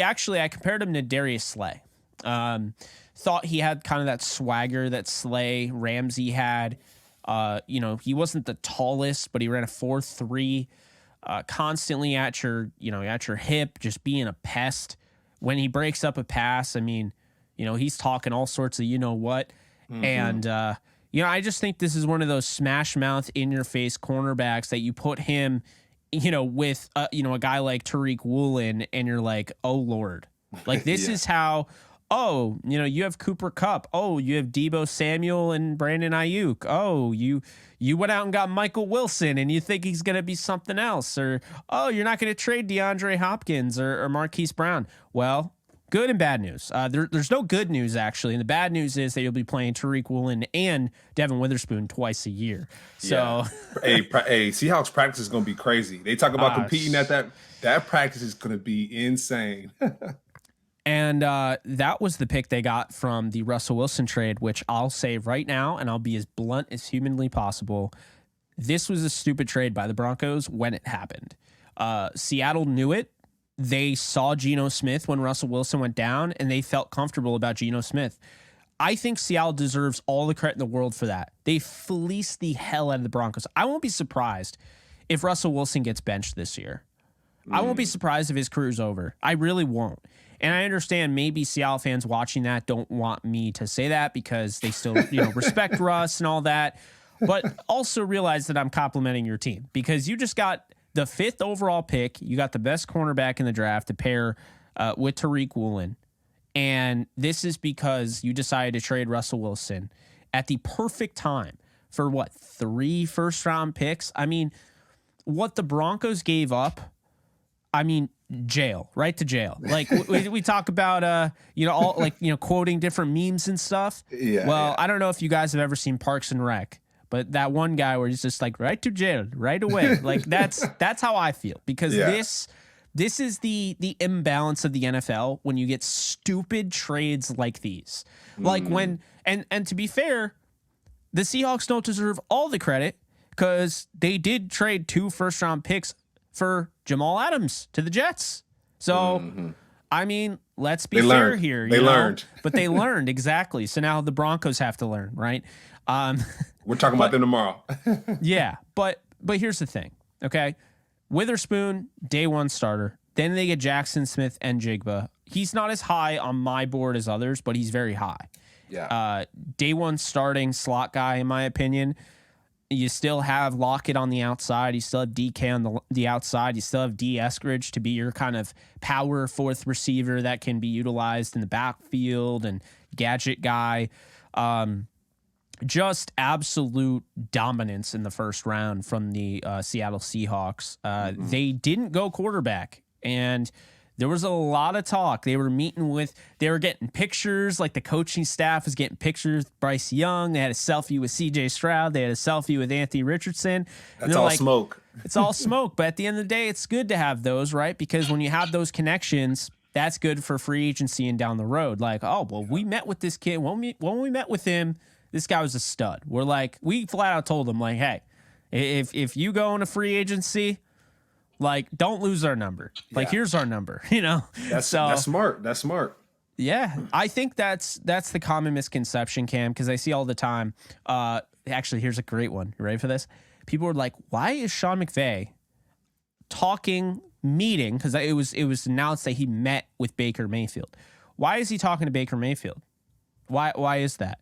actually, I compared him to Darius Slay. Thought he had kind of that swagger that Slay Ramsey had. He wasn't the tallest, but he ran a 4.3, constantly at your hip, just being a pest. When he breaks up a pass, I mean, he's talking all sorts of what. Mm-hmm. And I just think this is one of those smash mouth in your face cornerbacks that you put him, with a guy like Tariq Woolen, and you're like, oh Lord, like this is how. Oh, you have Cooper Kupp. Oh, you have Deebo Samuel and Brandon Ayuk. Oh, you went out and got Michael Wilson, and you think he's going to be something else. Or, oh, you're not going to trade DeAndre Hopkins or Marquise Brown. Well, good and bad news. There's no good news, actually. And the bad news is that you'll be playing Tariq Woolen and Devin Witherspoon twice a year. So, hey, Seahawks practice is going to be crazy. They talk about competing at that. That practice is going to be insane. And that was the pick they got from the Russell Wilson trade, which I'll say right now, and I'll be as blunt as humanly possible. This was a stupid trade by the Broncos when it happened. Seattle knew it. They saw Geno Smith when Russell Wilson went down, and they felt comfortable about Geno Smith. I think Seattle deserves all the credit in the world for that. They fleeced the hell out of the Broncos. I won't be surprised if Russell Wilson gets benched this year. I won't be surprised if his career's over. I really won't. And I understand maybe Seattle fans watching that don't want me to say that because they still, respect Russ and all that. But also realize that I'm complimenting your team because you just got the 5th overall pick. You got the best cornerback in the draft to pair with Tariq Woolen. And this is because you decided to trade Russell Wilson at the perfect time for 3 first-round picks? I mean, what the Broncos gave up, jail, right to jail. Like we talk about, quoting different memes and stuff. Yeah. Well, yeah. I don't know if you guys have ever seen Parks and Rec, but that one guy where he's just like right to jail right away. Like that's how I feel because this is the imbalance of the NFL when you get stupid trades like these. Like when and to be fair, the Seahawks don't deserve all the credit because they did trade 2 first-round picks for Jamal Adams to the Jets. So, let's be fair here. They learned. But they learned, exactly. So now the Broncos have to learn, right? We're talking about them tomorrow. Yeah, but here's the thing, okay? Witherspoon, day 1 starter. Then they get Jackson Smith and Jigba. He's not as high on my board as others, but he's very high. Yeah. Day 1 starting slot guy, in my opinion. You still have Lockett on the outside. You still have DK on the outside. You still have D. Eskridge to be your kind of power 4th receiver that can be utilized in the backfield and gadget guy. Just absolute dominance in the first round from the Seattle Seahawks. They didn't go quarterback, and there was a lot of talk. They were getting pictures, like the coaching staff was getting pictures with Bryce Young. They had a selfie with CJ Stroud. They had a selfie with Anthony Richardson. That's all smoke. It's all smoke. But at the end of the day, it's good to have those, right? Because when you have those connections, that's good for free agency and down the road. Like, we met with this kid. When we met with him, this guy was a stud. We flat out told him, like, hey, if you go into free agency, like, don't lose our number. Like, here's our number, That's smart. That's smart. Yeah, I think that's the common misconception, Cam, because I see all the time. Actually, here's a great one. You ready for this? People are like, why is Sean McVay meeting, because it was announced that he met with Baker Mayfield. Why is he talking to Baker Mayfield? Why is that?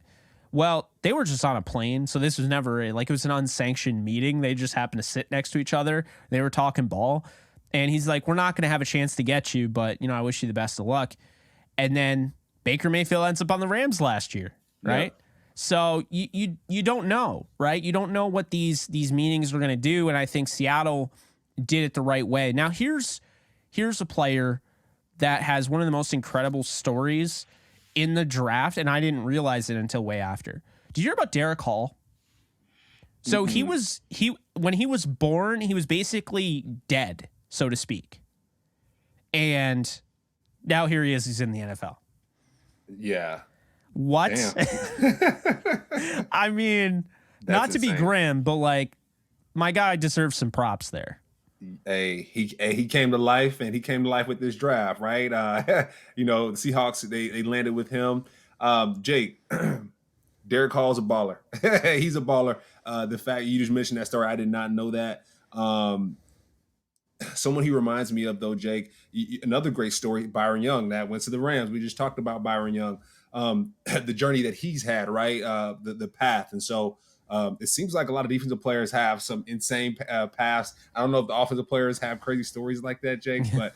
Well, they were just on a plane, so this was never it was an unsanctioned meeting. They just happened to sit next to each other. They were talking ball, and he's like, "We're not going to have a chance to get you, but I wish you the best of luck." And then Baker Mayfield ends up on the Rams last year, right? Yeah. So you don't know, right? You don't know what these meetings are going to do, and I think Seattle did it the right way. Now here's a player that has one of the most incredible stories in the draft, and I didn't realize it until way after. Did you hear about Derek Hall? So when he was born, he was basically dead, so to speak. And now here he is, he's in the NFL. Yeah. What? I mean, not to be grim, but my guy deserves some props there. Hey, he came to life, and he came to life with this draft, right? The Seahawks, they landed with him. Jake, Derek Hall's a baller. He's a baller. The fact you just mentioned that story, I did not know that. Someone he reminds me of, though, Jake, another great story, Byron Young, that went to the Rams. We just talked about Byron Young, the journey that he's had, right? The path. And so it seems like a lot of defensive players have some insane paths. I don't know if the offensive players have crazy stories like that, Jake, but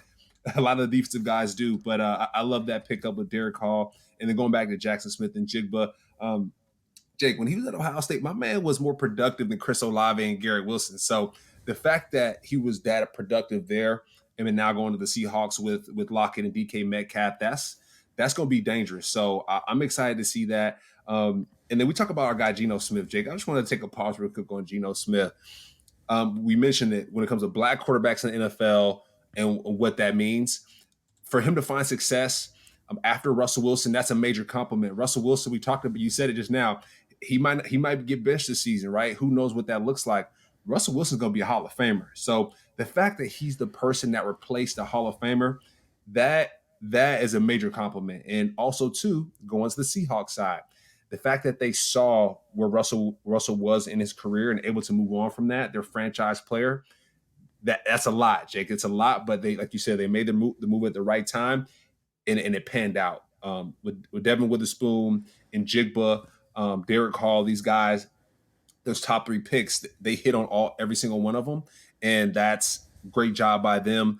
a lot of the defensive guys do. But I love that pickup with Derek Hall. And then going back to Jackson Smith and Jigba, Jake, when he was at Ohio State, my man was more productive than Chris Olave and Garrett Wilson. So the fact that he was that productive there, and then now going to the Seahawks with Lockett and DK Metcalf, that's going to be dangerous. So I'm excited to see that. And then we talk about our guy, Geno Smith, Jake. I just want to take a pause real quick on Geno Smith. We mentioned it when it comes to black quarterbacks in the NFL and what that means. For him to find success, after Russell Wilson. That's a major compliment. Russell Wilson, we talked about, you said it just now, he might get benched this season, right? Who knows what that looks like? Russell Wilson's going to be a Hall of Famer. So the fact that he's the person that replaced a Hall of Famer, that is a major compliment. And also, too, going to the Seahawks side, the fact that they saw where Russell was in his career and able to move on from that, their franchise player, that's a lot, Jake. It's a lot, but they, like you said, they made the move at the right time, and it panned out. With Devin Witherspoon and Jigba, Derek Hall, these guys, those top 3 picks, they hit on every single one of them, and that's great job by them.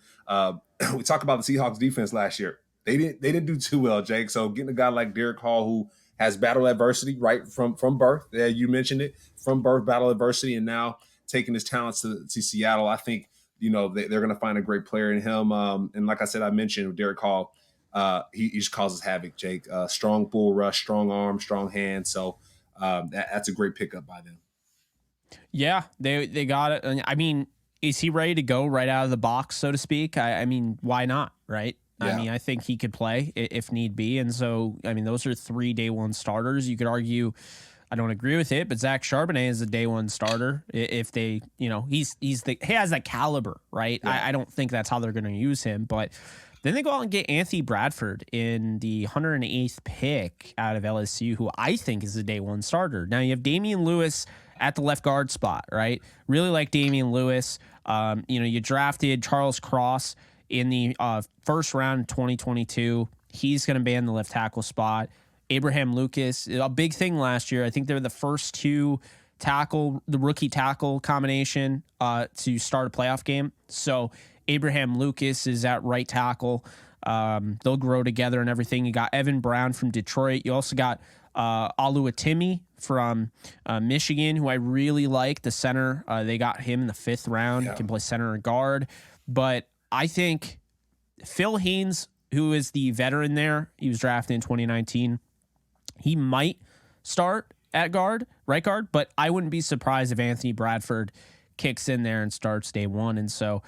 We talked about the Seahawks defense last year. They didn't do too well, Jake. So getting a guy like Derek Hall, who has battled adversity right from birth, you mentioned it, from birth, battle adversity, and now taking his talents to Seattle, I think they're going to find a great player in him. And like I said, I mentioned Derek Hall. He just causes havoc, Jake. Strong bull rush, strong arm, strong hand. So that's a great pickup by them. Yeah, they got it. I mean, is he ready to go right out of the box, so to speak? I mean, why not, right? Yeah. I mean, I think he could play if need be. And so, I mean, those are 3 day one starters. You could argue, I don't agree with it, but Zach Charbonnet is a day one starter. If they, he has that caliber, right? Yeah. I don't think that's how they're going to use him. But then they go out and get Anthony Bradford in the 108th pick out of LSU, who I think is a day one starter. Now you have Damian Lewis at the left guard spot, right? Really like Damian Lewis. You drafted Charles Cross in the first round of 2022. He's going to be in the left tackle spot. Abraham Lucas, a big thing last year. I think they're the first 2 the rookie tackle combination to start a playoff game. So Abraham Lucas is at right tackle. They'll grow together and everything. You got Evan Brown from Detroit. You also got Oluwatimi from Michigan, who I really like, the center. They got him in the 5th round. Yeah. He can play center or guard. But I think Phil Haynes, who is the veteran there, he was drafted in 2019. He might start at right guard, but I wouldn't be surprised if Anthony Bradford kicks in there and starts day one. And so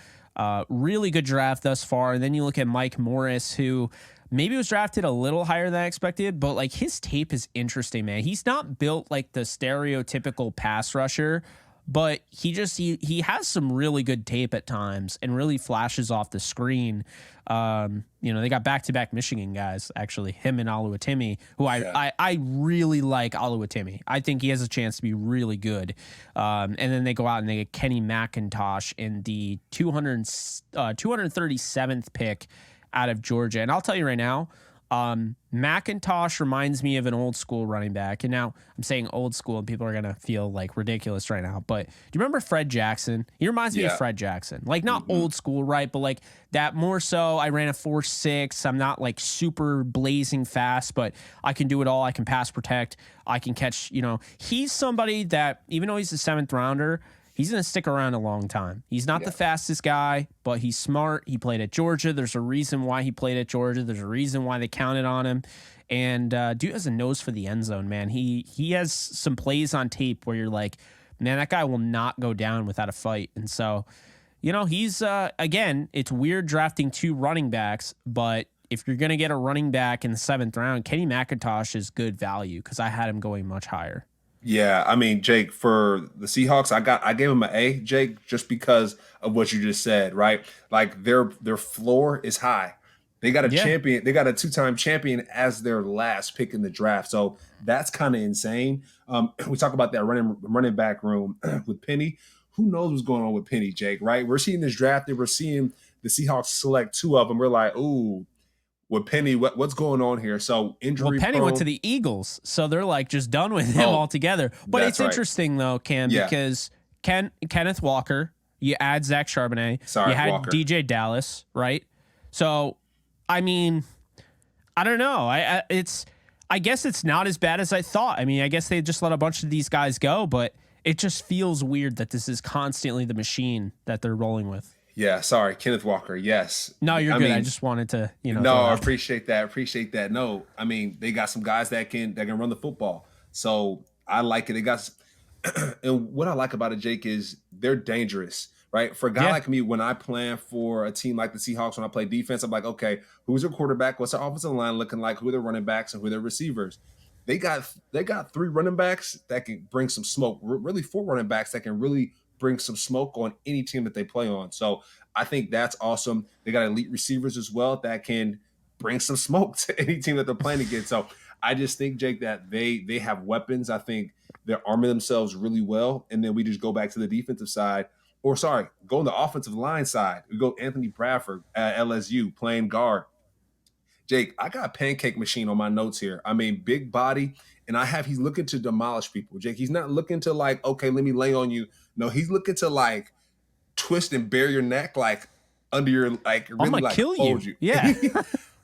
really good draft thus far. And then you look at Mike Morris, who maybe was drafted a little higher than I expected, but like his tape is interesting, man. He's not built like the stereotypical pass rusher, but he has some really good tape at times and really flashes off the screen. They got back-to-back Michigan guys, actually, him and Oluwatimi, who I really like Oluwatimi. I think he has a chance to be really good. And then they go out and they get Kenny McIntosh in the 237th pick out of Georgia. And I'll tell you right now, McIntosh reminds me of an old school running back. And now I'm saying old school and people are going to feel like ridiculous right now. But do you remember Fred Jackson? He reminds me of Fred Jackson. Like not old school, right? But like that more so. I ran a 4.6. I'm not like super blazing fast, but I can do it all. I can pass protect. I can catch, he's somebody that even though he's a 7th rounder, he's going to stick around a long time. He's not the fastest guy, but he's smart. He played at Georgia. There's a reason why he played at Georgia. There's a reason why they counted on him. And dude has a nose for the end zone, man. He has some plays on tape where you're like, man, that guy will not go down without a fight. And so, he's, again, it's weird drafting 2 running backs, but if you're going to get a running back in the 7th round, Kenny McIntosh is good value because I had him going much higher. Yeah, I mean, Jake, for the Seahawks, I gave them an A, Jake, just because of what you just said, right? Like their floor is high. They got a champion, they got a 2-time champion as their last pick in the draft. So that's kind of insane. We talk about that running back room with Penny. Who knows what's going on with Penny, Jake, right? We're seeing this draft and we're seeing the Seahawks select 2 of them. We're like, ooh. With Penny, what's going on here? So injury. Well, Penny went to the Eagles, so they're like just done with him altogether. But it's interesting though, Cam, because Kenneth Walker, you add Zach Charbonnet, you had Walker. DJ Dallas, right? So, I mean, I don't know. I guess it's not as bad as I thought. I mean, I guess they just let a bunch of these guys go, but it just feels weird that this is constantly the machine that they're rolling with. Yeah, sorry, Kenneth Walker. Yes. No, you're good. I just wanted to, No, I appreciate that. No, I mean, they got some guys that can run the football. So I like it. They got, and what I like about it, Jake, is they're dangerous right? For a guy Yeah. like me, when I plan for a team like the Seahawks, when I play defense, I'm like, okay, who's their quarterback? What's their offensive line looking like? Who are their running backs and who are their receivers? They got 3 running backs that can bring some smoke. Really 4 running backs that can really bring some smoke on any team that they play on. So I think that's awesome. They got elite receivers as well that can bring some smoke to any team that they're playing against. So I just think, Jake, that they have weapons. I think they're arming themselves really well. And then we just go back to the defensive side. Or sorry, go on the offensive line side. We go Anthony Bradford at LSU playing guard. Jake, I got pancake machine on my notes here. I mean, big body, and he's looking to demolish people. Jake, he's not looking to like, okay, let me lay on you. No, he's looking to like twist and bare your neck, like under your like really I'm gonna like kill fold you. Yeah.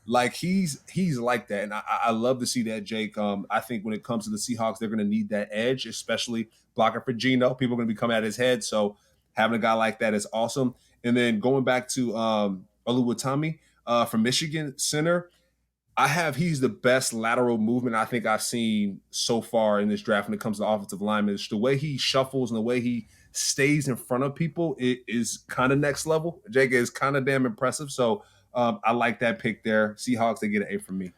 like he's like that, and I love to see that, Jake. I think when it comes to the Seahawks, they're going to need that edge, especially blocking for Geno. People are going to be coming at his head, so having a guy like that is awesome. And then going back to Oluwatimi from Michigan center. He's the best lateral movement I think I've seen so far in this draft when it comes to offensive linemen. It's the way he shuffles and the way he stays in front of people, it is kind of next level. Jake is kind of damn impressive. So I like that pick there. Seahawks, they get an A from me.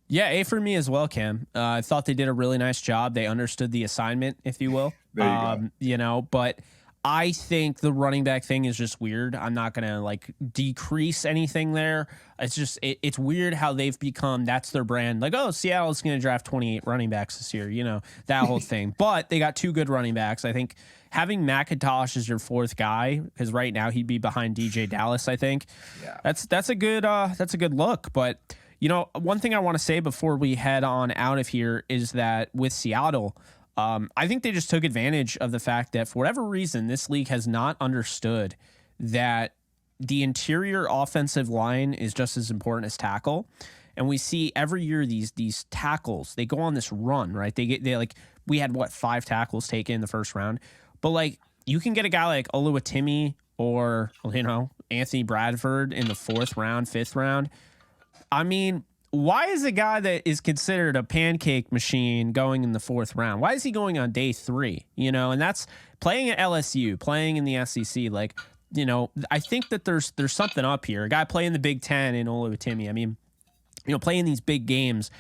Yeah, A for me as well, Cam. I thought they did a really nice job. They understood the assignment, if you will. There you go. You know, but I think the running back thing is just weird. I'm not going to like decrease anything there. It's just, it's weird how they've become, that's their brand. Like, oh, Seattle's going to draft 28 running backs this year, you know, that whole thing. But they got 2 good running backs. I think having McIntosh as your 4th guy, because right now he'd be behind DJ Dallas, I think. Yeah. That's a good look. But, you know, one thing I want to say before we head on out of here is that with Seattle, I think they just took advantage of the fact that for whatever reason, this league has not understood that the interior offensive line is just as important as tackle. And we see every year these tackles, they go on this run, right? They like, we had 5 tackles taken in the first round, but like you can get a guy like Oluwatimi or, you know, Anthony Bradford in the 4th round, 5th round. I mean, why is a guy that is considered a pancake machine going in the 4th round? Why is he going on day 3? You know, and that's playing at LSU, playing in the SEC. Like, you know, I think that there's something up here. A guy playing the Big Ten in Oluwatimi. I mean, you know, playing these big games.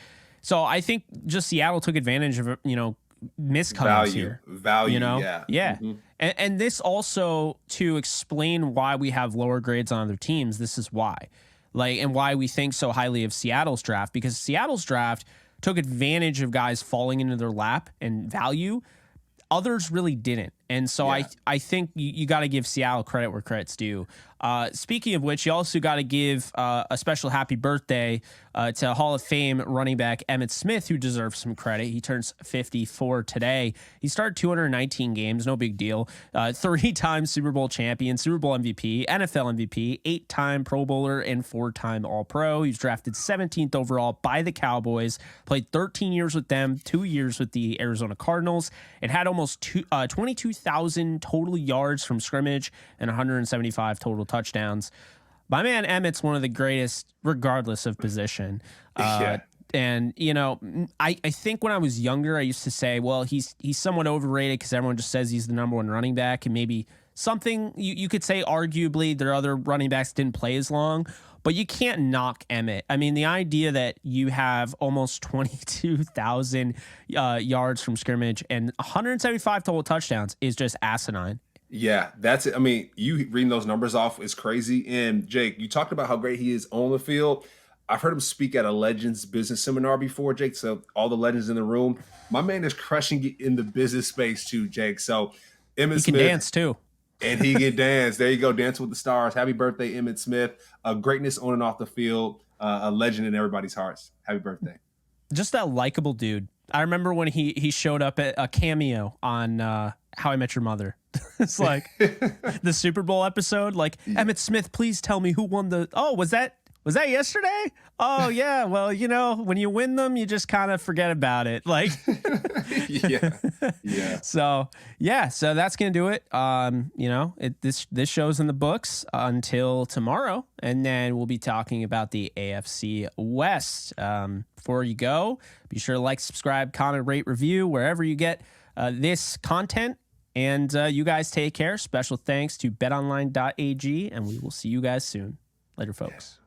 So I think just Seattle took advantage of, you know, miscuts here. Value, you know? Yeah. Mm-hmm. And this also to explain why we have lower grades on other teams. This is why. Like, and why we think so highly of Seattle's draft, because Seattle's draft took advantage of guys falling into their lap and value. Others really didn't. And so I think you got to give Seattle credit where credit's due. Speaking of which, you also got to give a special happy birthday to Hall of Fame running back Emmitt Smith, who deserves some credit. He turns 54 today. He started 219 games, no big deal. 3-time Super Bowl champion, Super Bowl MVP, NFL MVP, 8-time Pro Bowler, and 4-time All-Pro. He was drafted 17th overall by the Cowboys, played 13 years with them, 2 years with the Arizona Cardinals, and had almost 22,000 total yards from scrimmage and 175 total touchdowns. My man Emmett's one of the greatest, regardless of position. And, you know, I think when I was younger, I used to say, well, he's somewhat overrated because everyone just says he's the number 1 running back. And maybe something you could say, arguably, their other running backs didn't play as long. But you can't knock Emmett. I mean, the idea that you have almost 22,000 yards from scrimmage and 175 total touchdowns is just asinine. Yeah, that's it. I mean, you reading those numbers off is crazy. And Jake, you talked about how great he is on the field. I've heard him speak at a Legends business seminar before, Jake. So all the legends in the room, my man is crushing it in the business space too, Jake. So Emmitt Smith can dance too. And he can dance. There you go. Dance with the Stars. Happy birthday, Emmitt Smith. Greatness on and off the field. A legend in everybody's hearts. Happy birthday. Just that likable dude. I remember when he showed up at a cameo on How I Met Your Mother. It's like the Super Bowl episode. Like, Emmitt Smith, please tell me who won the... Oh, was that yesterday? Oh, yeah. Well, you know, when you win them, you just kind of forget about it. Like, yeah. So that's going to do it. You know, this show's in the books until tomorrow. And then we'll be talking about the AFC West. Before you go, be sure to like, subscribe, comment, rate, review, wherever you get this content. And you guys take care. Special thanks to betonline.ag, and we will see you guys soon. Later, folks.